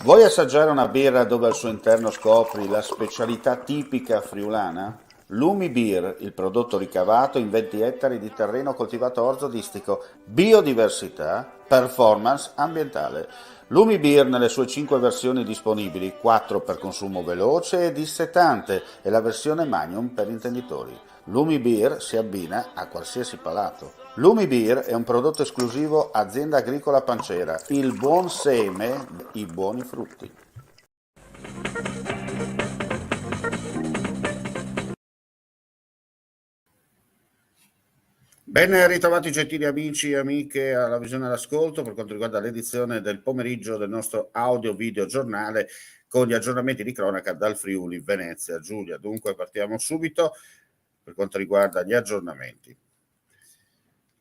Vuoi assaggiare una birra dove al suo interno scopri la specialità tipica friulana? Lumi Beer, il prodotto ricavato in 20 ettari di terreno coltivato orzodistico, biodiversità, performance ambientale. Lumi Beer nelle sue 5 versioni disponibili, 4 per consumo veloce e dissetante e la versione Magnum per intenditori. Lumi Beer si abbina a qualsiasi palato. Lumi Beer è un prodotto esclusivo Azienda Agricola Pancera, il buon seme, i buoni frutti. Ben ritrovati gentili amici e amiche alla visione all'ascolto per quanto riguarda l'edizione del pomeriggio del nostro audio-video giornale con gli aggiornamenti di cronaca dal Friuli, Venezia, Giulia. Dunque partiamo subito per quanto riguarda gli aggiornamenti.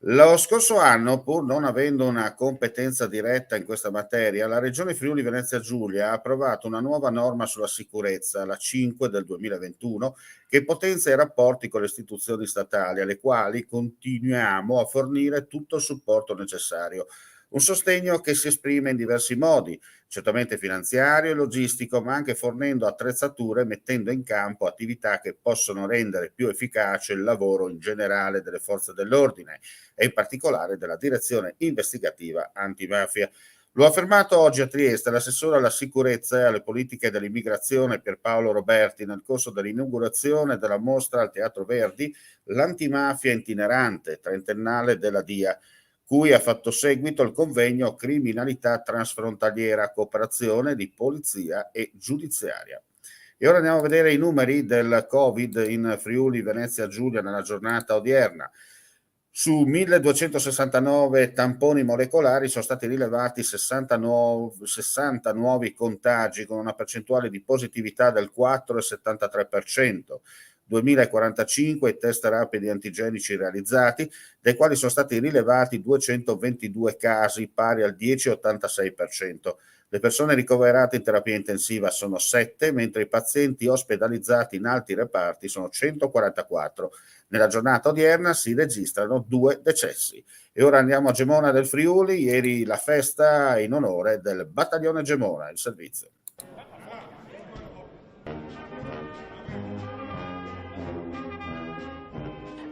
Lo scorso anno, pur non avendo una competenza diretta in questa materia, la Regione Friuli Venezia Giulia ha approvato una nuova norma sulla sicurezza, la 5 del 2021, che potenzia i rapporti con le istituzioni statali, alle quali continuiamo a fornire tutto il supporto necessario. Un sostegno che si esprime in diversi modi, certamente finanziario e logistico, ma anche fornendo attrezzature e mettendo in campo attività che possono rendere più efficace il lavoro in generale delle forze dell'ordine e in particolare della direzione investigativa antimafia. Lo ha affermato oggi a Trieste l'assessore alla sicurezza e alle politiche dell'immigrazione Pierpaolo Roberti nel corso dell'inaugurazione della mostra al Teatro Verdi L'antimafia itinerante trentennale della DIA, cui ha fatto seguito il convegno Criminalità transfrontaliera, cooperazione di polizia e giudiziaria. E ora andiamo a vedere i numeri del Covid in Friuli Venezia Giulia nella giornata odierna. Su 1269 tamponi molecolari sono stati rilevati 60 nuovi contagi con una percentuale di positività del 4,73%, 2045 test rapidi antigenici realizzati, dai quali sono stati rilevati 222 casi pari al 10,86%. Le persone ricoverate in terapia intensiva sono 7, mentre i pazienti ospedalizzati in altri reparti sono 144. Nella giornata odierna si registrano 2 decessi. E ora andiamo a Gemona del Friuli, ieri la festa in onore del battaglione Gemona, il servizio.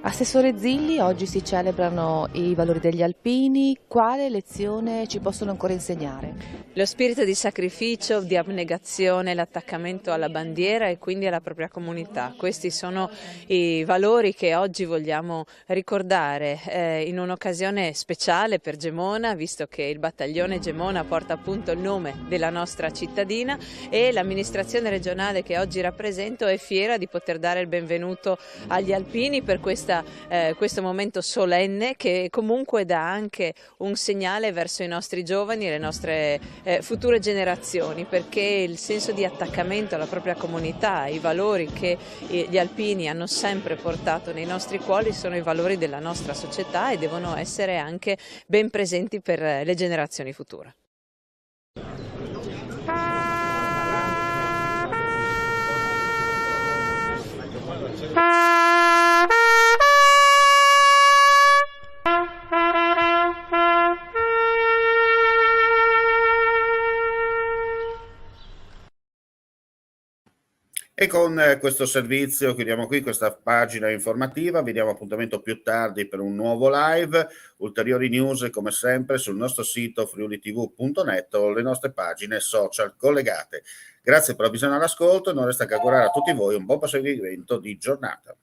Assessore Zilli, oggi si celebrano i valori degli alpini, quale lezione ci possono ancora insegnare? Lo spirito di sacrificio, di abnegazione, l'attaccamento alla bandiera e quindi alla propria comunità. Questi sono i valori che oggi vogliamo ricordare in un'occasione speciale per Gemona, visto che il battaglione Gemona porta appunto il nome della nostra cittadina e l'amministrazione regionale che oggi rappresento è fiera di poter dare il benvenuto agli alpini per questo momento solenne che comunque dà anche un segnale verso i nostri giovani e le nostre future generazioni, perché il senso di attaccamento alla propria comunità, i valori che gli alpini hanno sempre portato nei nostri cuori sono i valori della nostra società e devono essere anche ben presenti per le generazioni future. E con questo servizio chiudiamo qui questa pagina informativa, vi diamo appuntamento più tardi per un nuovo live, ulteriori news come sempre sul nostro sito friulitv.net o le nostre pagine social collegate. Grazie per la visione all'ascolto e non resta che augurare a tutti voi un buon proseguimento di giornata.